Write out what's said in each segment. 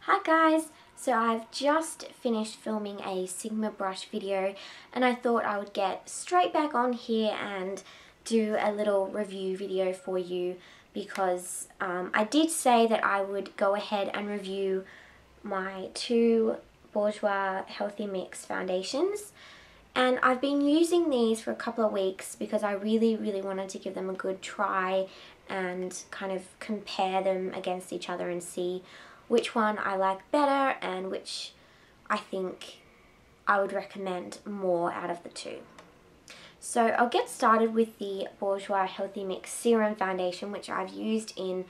Hi guys! So I've just finished filming a Sigma brush video and I thought I would get straight back on here and do a little review video for you because I did say that I would go ahead and review my two Bourjois Healthy Mix foundations, and I've been using these for a couple of weeks because I really wanted to give them a good try and kind of compare them against each other and see which one I like better and which I think I would recommend more out of the two. So I'll get started with the Bourjois Healthy Mix Serum Foundation, which I've used in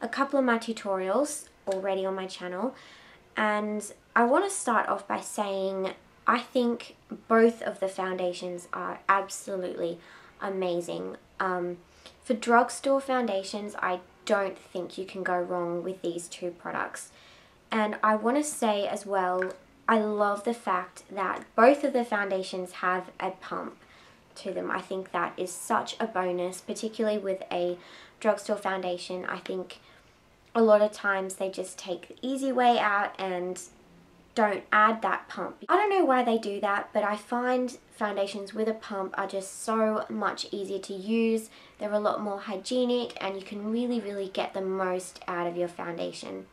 a couple of my tutorials already on my channel. And I want to start off by saying I think both of the foundations are absolutely amazing. For drugstore foundations, I don't think you can go wrong with these two products. And I want to say as well, I love the fact that both of the foundations have a pump to them. I think that is such a bonus, particularly with a drugstore foundation. I think a lot of times they just take the easy way out and don't add that pump. I don't know why they do that, but I find foundations with a pump are just so much easier to use. They're a lot more hygienic and you can really get the most out of your foundation.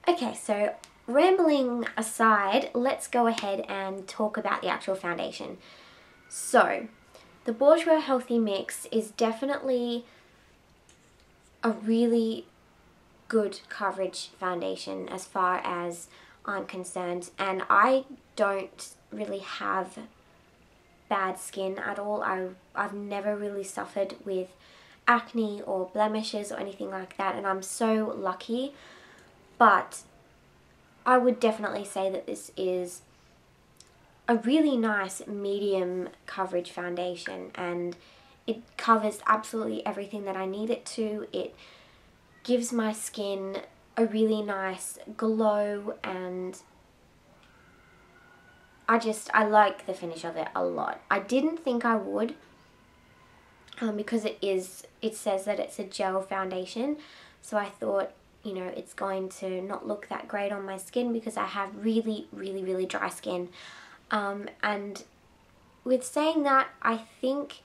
Okay, so rambling aside, let's go ahead and talk about the actual foundation. So, the Bourjois Healthy Mix is definitely a really good coverage foundation as far as I'm concerned, and I don't really have bad skin at all. I've never really suffered with acne or blemishes or anything like that, and I'm so lucky. But I would definitely say that this is a really nice medium coverage foundation, and it covers absolutely everything that I need it to. It gives my skin a really nice glow, and I like the finish of it a lot. I didn't think I would because it says that it's a gel foundation, so I thought, you know, it's going to not look that great on my skin because I have really dry skin. And with saying that, I think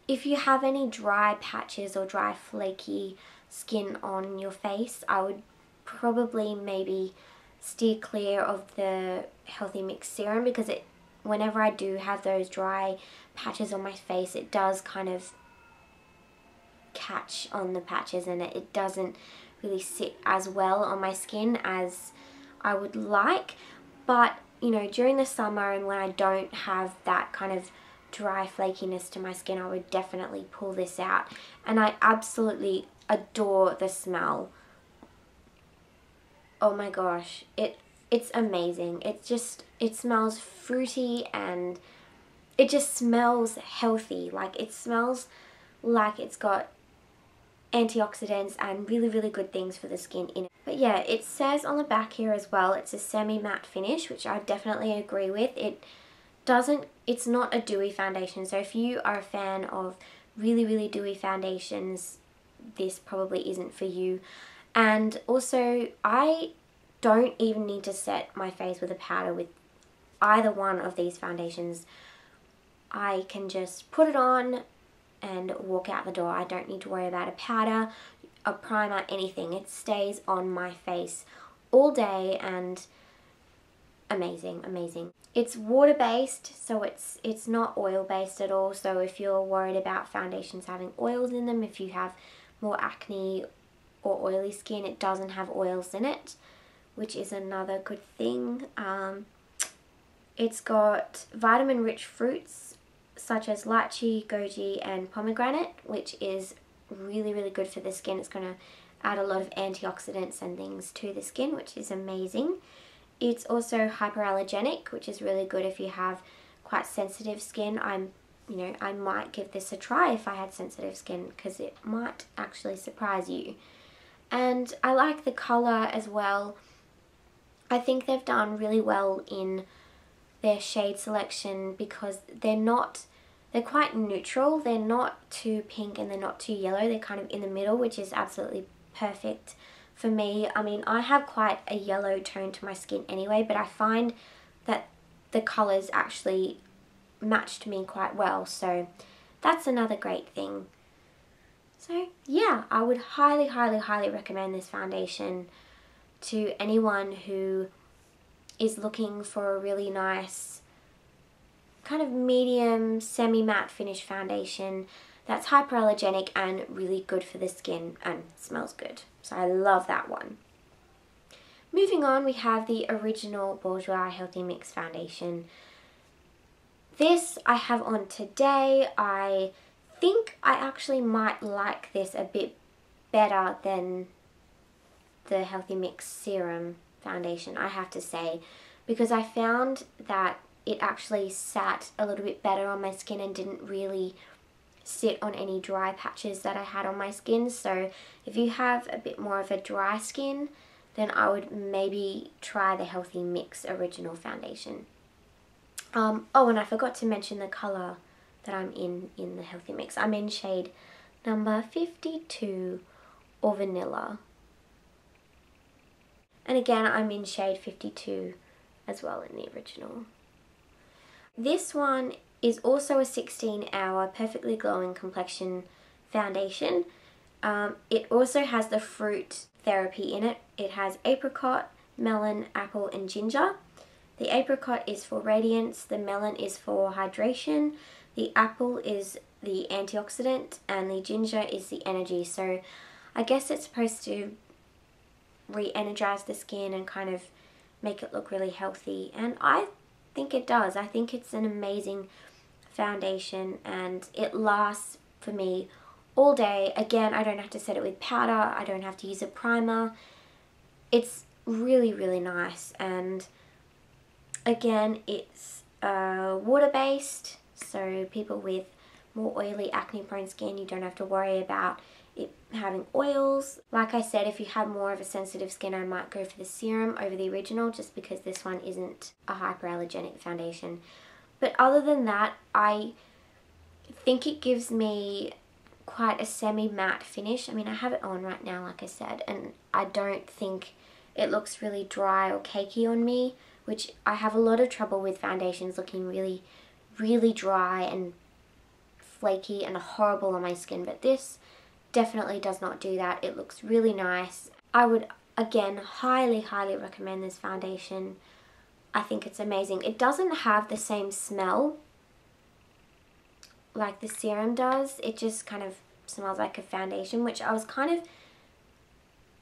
if you have any dry patches or dry flaky skin on your face, I would probably maybe steer clear of the Healthy Mix Serum, because whenever I do have those dry patches on my face, it does kind of catch on the patches and it doesn't really sit as well on my skin as I would like. But you know, during the summer and when I don't have that kind of dry flakiness to my skin, I would definitely pull this out. And I absolutely adore the smell. Oh my gosh, it's amazing. It smells fruity and it just smells healthy. Like, it smells like it's got antioxidants and really good things for the skin in it. But yeah, it says on the back here as well, it's a semi-matte finish, which I definitely agree with. It's not a dewy foundation, so if you are a fan of really dewy foundations, this probably isn't for you. And also, I don't even need to set my face with a powder with either one of these foundations. I can just put it on and walk out the door. I don't need to worry about a powder, a primer, anything. It stays on my face all day, and amazing. It's water-based, so it's not oil-based at all. So if you're worried about foundations having oils in them, if you have more acne or oily skin, it doesn't have oils in it, which is another good thing. It's got vitamin-rich fruits such as lychee, goji, and pomegranate, which is really good for the skin. It's going to add a lot of antioxidants and things to the skin, which is amazing. It's also hyperallergenic, which is really good if you have quite sensitive skin. I might give this a try if I had sensitive skin, because it might actually surprise you. And I like the colour as well. I think they've done really well in their shade selection because they're quite neutral. They're not too pink and they're not too yellow. They're kind of in the middle, which is absolutely perfect for me. I mean, I have quite a yellow tone to my skin anyway, but I find that the colours actually matched me quite well, so that's another great thing. So yeah, I would highly, highly, highly recommend this foundation to anyone who is looking for a really nice kind of medium semi-matte finish foundation that's hyperallergenic and really good for the skin and smells good. So I love that one. Moving on, we have the original Bourjois Healthy Mix foundation. This I have on today. I think I actually might like this a bit better than the Healthy Mix Serum foundation, I have to say, because I found that it actually sat a little bit better on my skin and didn't really sit on any dry patches that I had on my skin. So if you have a bit more of a dry skin, then I would maybe try the Healthy Mix Original foundation. Oh, and I forgot to mention the colour that I'm in the Healthy Mix. I'm in shade number 52, or Vanilla. And again, I'm in shade 52 as well in the original. This one is also a 16-hour perfectly glowing complexion foundation. It also has the fruit therapy in it. It has apricot, melon, apple and ginger. The apricot is for radiance, the melon is for hydration, the apple is the antioxidant and the ginger is the energy. So I guess it's supposed to re-energize the skin and kind of make it look really healthy, and I think it does. I think it's an amazing foundation and it lasts for me all day. Again, I don't have to set it with powder, I don't have to use a primer. It's really, really nice, and again, it's water-based, so people with more oily, acne-prone skin, you don't have to worry about it having oils. Like I said, if you have more of a sensitive skin, I might go for the serum over the original just because this one isn't a hyperallergenic foundation. But other than that, I think it gives me quite a semi-matte finish. I mean, I have it on right now, like I said, and I don't think it looks really dry or cakey on me, which I have a lot of trouble with foundations looking really, really dry and flaky and horrible on my skin, but this definitely does not do that. It looks really nice. I would, again, highly, highly recommend this foundation. I think it's amazing. It doesn't have the same smell like the serum does. It just kind of smells like a foundation, which I was kind of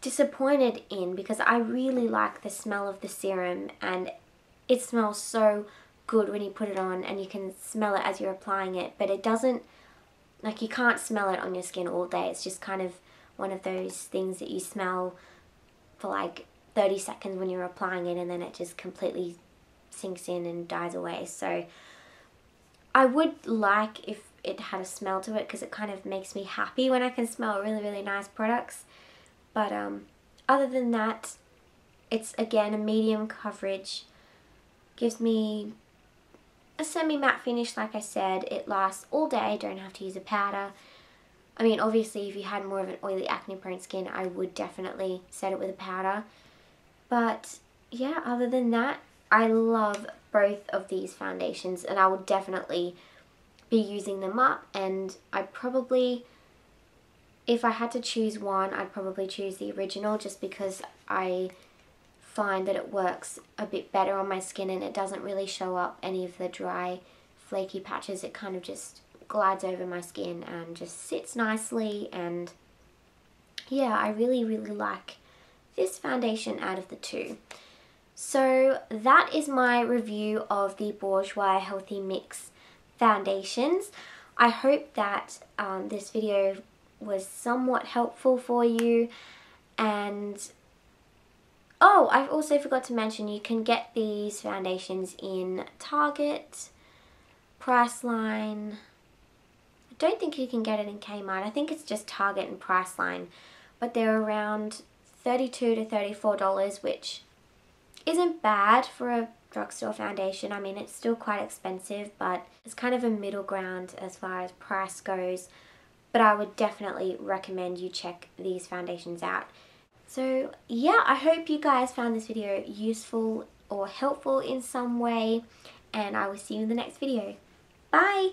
disappointed in because I really like the smell of the serum and it smells so good when you put it on and you can smell it as you're applying it, but it doesn't, like, you can't smell it on your skin all day. It's just kind of one of those things that you smell for like 30 seconds when you're applying it and then it just completely sinks in and dies away. So I would like if it had a smell to it because it kind of makes me happy when I can smell really, really nice products. But other than that, it's again a medium coverage, gives me a semi-matte finish. Like I said, it lasts all day, don't have to use a powder. I mean, obviously if you had more of an oily acne prone skin, I would definitely set it with a powder. But yeah, other than that, I love both of these foundations and I would definitely be using them up, and I probably, if I had to choose one, I'd probably choose the original just because I find that it works a bit better on my skin and it doesn't really show up any of the dry flaky patches. It kind of just glides over my skin and just sits nicely, and yeah, I really, really like this foundation out of the two. So that is my review of the Bourjois Healthy Mix foundations. I hope that this video was somewhat helpful for you, and oh, I also forgot to mention you can get these foundations in Target, Priceline. I don't think you can get it in Kmart. I think it's just Target and Priceline, but they're around $32 to $34, which isn't bad for a drugstore foundation. I mean, it's still quite expensive, but it's kind of a middle ground as far as price goes. But I would definitely recommend you check these foundations out. So yeah, I hope you guys found this video useful or helpful in some way, and I will see you in the next video. Bye!